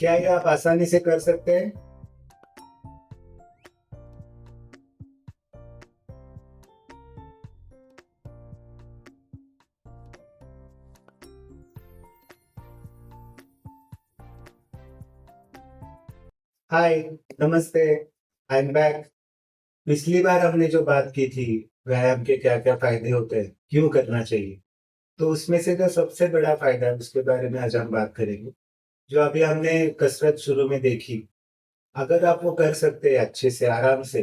क्या ये आप आसानी से कर सकते हैं? हाय, नमस्ते, आई एम बैक। पिछली बार हमने जो बात की थी, व्यायाम के क्या-क्या फायदे होते हैं, क्यों करना चाहिए? तो उसमें से जो सबसे बड़ा फायदा है, उसके बारे में आज हम बात करेंगे। जो अभी हमने कसरत शुरू में देखी, अगर आप वो कर सकते हैं अच्छे से, आराम से,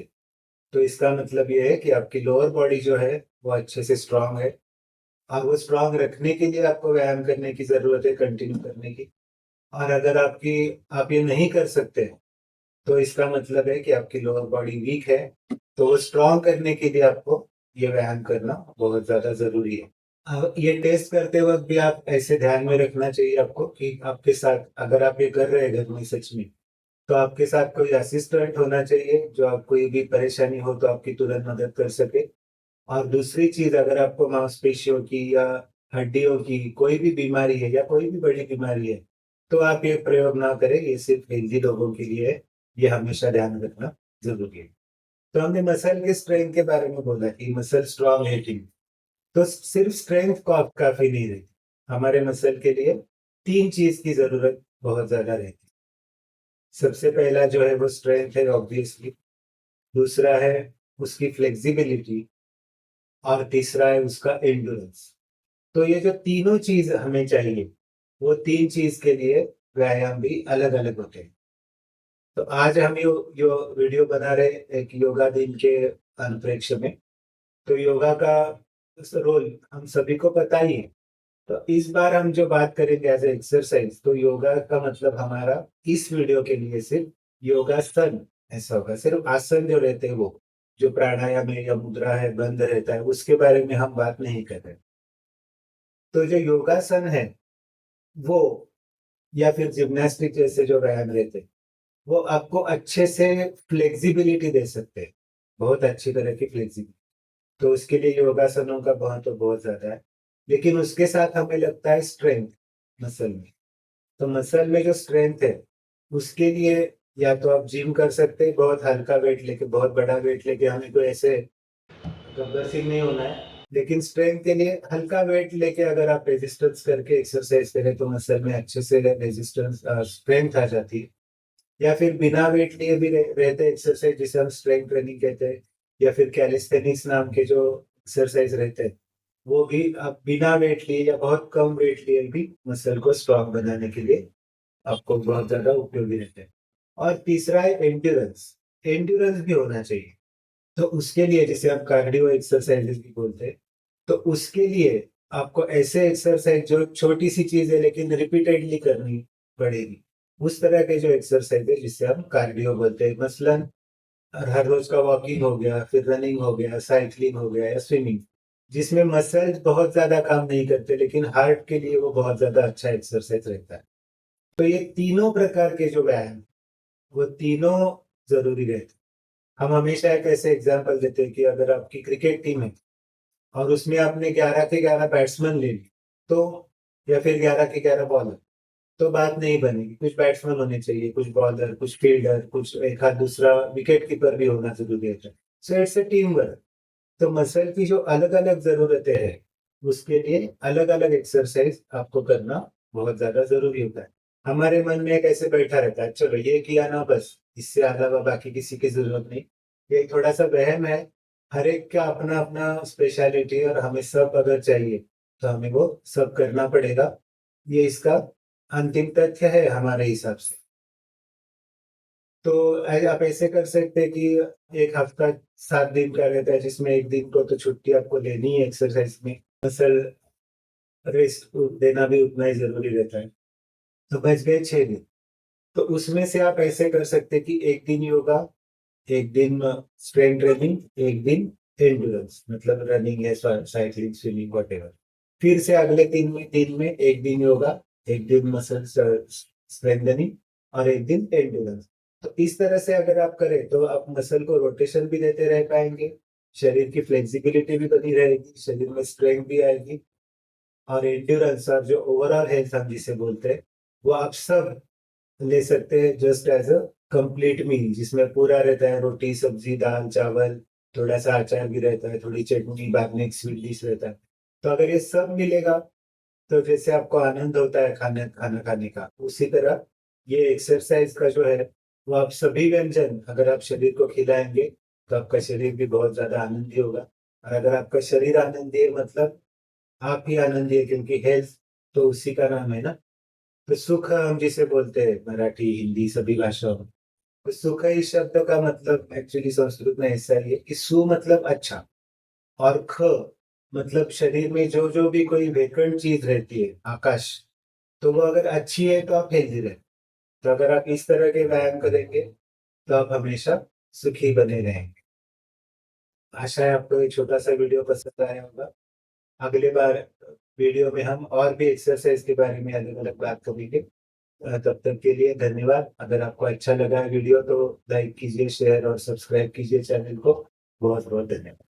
तो इसका मतलब ये है कि आपकी लोअर बॉडी जो है, वो अच्छे से स्ट्रॉन्ग है और वो स्ट्रॉन्ग रखने के लिए आपको व्यायाम करने की ज़रूरत है, कंटिन्यू करने की। और अगर आप ये नहीं कर सकते, तो इसका मतलब है कि आपकी लोअर बॉडी वीक है, तो वो स्ट्रॉन्ग करने के लिए आपको ये व्यायाम करना बहुत ज़्यादा ज़रूरी है। ये टेस्ट करते वक़्त भी आप ऐसे ध्यान में रखना चाहिए आपको कि आपके साथ अगर आप ये कर रहे हैं घर में सच में, तो आपके साथ कोई असिस्टेंट होना चाहिए, जो आप कोई भी परेशानी हो तो आपकी तुरंत मदद कर सके। और दूसरी चीज़ अगर आपको मांसपेशियों की या हड्डियों की कोई भी बीमारी है या कोई भी बड़ी बीमारी है, तो आप ये प्रयोग ना करें, ये सिर्फ़ हेल्दी लोगों के लिए है, ये हमेशा ध्यान रखना ज़रूरी है। तो हमने मसल के स्ट्रेंथ के बारे में बोला कि मसल स्ट्रॉन्ग है कि नहीं, तो सिर्फ़ स्ट्रेंथ काफ़ी नहीं रहती। हमारे मसल के लिए 3 चीज़ की ज़रूरत बहुत ज़्यादा रहती है। सबसे पहला जो है वो स्ट्रेंथ है ऑब्वियसली, दूसरा है उसकी फ्लेक्सिबिलिटी और तीसरा है उसका एंड्योरेंस। तो ये जो तीनों चीज़ हमें चाहिए, वो 3 चीज़ के लिए व्यायाम भी अलग-अलग होते हैं। तो आज हम यो वीडियो बना रहे हैं एक योगा दिन के परिप्रेक्ष्य में। तो योगा का रोल हम सभी को पता ही है। तो इस बार हम जो बात करेंगे एज़ अ एक्सरसाइज़, तो योगा का मतलब हमारा इस वीडियो के लिए सिर्फ़ योगासन ऐसा होगा, सिर्फ़ आसन जो रहते हैं वो, जो प्राणायाम है या मुद्रा है, बंध रहता है, उसके बारे में हम बात नहीं कर रहे। तो जो योगासन है, वो या फिर जिम्नास्टिक जैसे जो व्यायाम रहते हैं, वो आपको अच्छे से फ्लेक्सिबिलिटी दे सकते हैं, बहुत अच्छी तरह की फ्लेक्सिबिलिटी। तो उसके लिए योगासनों का महत्व बहुत ज़्यादा है। लेकिन उसके साथ हमें लगता है स्ट्रेंथ मसल में। तो मसल में जो स्ट्रेंथ है, उसके लिए या तो आप जिम कर सकते हैं, बहुत हल्का वेट लेके, बहुत बड़ा वेट लेके, हमें कोई ऐसे गब्बर सिंह नहीं होना है। लेकिन स्ट्रेंथ के लिए हल्का वेट लेके अगर आप रेजिस्टेंस करके एक्सरसाइज करें, तो मसल में अच्छे से रेजिस्टेंस स्ट्रेंथ आ जाती है। या फिर बिना वेट लिए भी रहते एक्सरसाइज जिसे हम स्ट्रेंथ ट्रेनिंग कहते हैं, या फिर कैलिस्थेनिक्स नाम के जो एक्सरसाइज रहते हैं, वो भी आप बिना वेट लिए या बहुत कम वेट लिए भी मसल को स्ट्रॉन्ग बनाने के लिए आपको बहुत ज़्यादा उपयोगी रहते हैं। और तीसरा है एंड्योरेंस। एंड्योरेंस भी होना चाहिए। तो उसके लिए जिसे हम कार्डियो एक्सरसाइजेज भी बोलते हैं, तो उसके लिए आपको ऐसे एक्सरसाइज जो छोटी सी चीज़ है लेकिन रिपीटेडली करनी पड़ेगी। उस तरह के जो एक्सरसाइज है जिसे हम कार्डियो बोलते हैं। मसलन हर रोज का वॉकिंग हो गया, फिर रनिंग हो गया, साइक्लिंग हो गया या स्विमिंग, जिसमें मसल्स बहुत ज़्यादा काम नहीं करते लेकिन हार्ट के लिए वो बहुत ज़्यादा अच्छा एक्सरसाइज रहता है। तो ये तीनों प्रकार के जो व्यायाम, वो तीनों ज़रूरी रहते हैं। हम हमेशा एक ऐसे एग्ज़ाम्पल देते हैं कि अगर आपकी क्रिकेट टीम है और उसमें आपने 11 के 11 बैट्समैन ले लिए, तो या फिर 11 के 11 बॉलर, तो बात नहीं बनेगी। कुछ बैट्समैन होने चाहिए, कुछ बॉलर, कुछ फील्डर, कुछ एक आध दूसरा विकेट कीपर भी होना ज़रूरी है। So it's a team work. तो मसल की जो अलग-अलग ज़रूरतें हैं, उसके लिए अलग-अलग एक्सरसाइज़ आपको करना बहुत ज़्यादा ज़रूरी होता है। हमारे मन में एक ऐसे बैठा रहता है, चलो ये किया ना बस, इससे अलावा बाकी किसी की ज़रूरत नहीं। ये थोड़ा-सा वहम है, हर एक का अपना-अपना स्पेशलिटी है और हमें सब अगर चाहिए, तो हमें वो सब करना पड़ेगा। ये इसका अंतिम तथ्य है हमारे हिसाब से। तो आप ऐसे कर सकते हैं कि 1 हफ्ता 7 दिन का रहता है जिसमें 1 दिन को तो छुट्टी आपको लेनी है एक्सरसाइज में। मसल रेस्ट देना भी उतना ही ज़रूरी रहता है। तो बच गए 6 दिन। तो उसमें से आप ऐसे कर सकते हैं कि 1 दिन योगा, 1 दिन स्ट्रेंथ ट्रेनिंग, 1 दिन एंड्योरेंस मतलब रनिंग या साइक्लिंग, स्विमिंग व्हाटएवर। फिर से अगले 3 दिन में 1 दिन योगा, 1 दिन मसल स्ट्रेंथनिंग और 1 दिन एंड्योरेंस। तो इस तरह से अगर आप करें तो आप मसल को रोटेशन भी देते रह पाएँगे, शरीर की फ्लेक्सिबिलिटी भी बनी रहेगी, शरीर में स्ट्रेंथ भी आएगी और एंड्योरेंस और जो ओवरऑल हेल्थ हम जिसे बोलते हैं, वो आप सब ले सकते हैं just as a complete meal, जिसमें पूरा रहता है, रोटी सब्जी दाल चावल, थोड़ा सा अचार भी रहता है, थोड़ी चटनी, बाद में एक स्वीट डिश रहता है। तो अगर ये सब मिलेगा तो जैसे आपको आनंद होता है खाने खाना खाने का, उसी तरह ये एक्सरसाइज का जो है वो आप सभी व्यंजन अगर आप शरीर को खिलाएंगे तो आपका शरीर भी बहुत ज्यादा आनंदी होगा। और अगर आपका शरीर आनंदी है मतलब आप ही आनंदी है, क्योंकि हेल्थ तो उसी का नाम है ना। तो सुख हम जिसे बोलते हैं मराठी हिंदी सभी भाषाओं में, तो सुख इस शब्द का मतलब एक्चुअली संस्कृत में ऐसा ही है कि सु मतलब अच्छा, और ख मतलब शरीर में जो जो भी कोई वेकेंट चीज रहती है आकाश, तो वो अगर अच्छी है तो आप हेल्दी रहे। तो अगर आप इस तरह के व्यायाम करेंगे तो आप हमेशा सुखी बने रहेंगे। आशा है आपको एक छोटा सा वीडियो पसंद आया होगा। अगली बार वीडियो में हम और भी एक्सरसाइज के बारे में अलग अलग बात करेंगे। तब तक के लिए धन्यवाद। अगर आपको अच्छा लगा है वीडियो तो लाइक कीजिए, शेयर और सब्सक्राइब कीजिए चैनल को। बहुत बहुत धन्यवाद।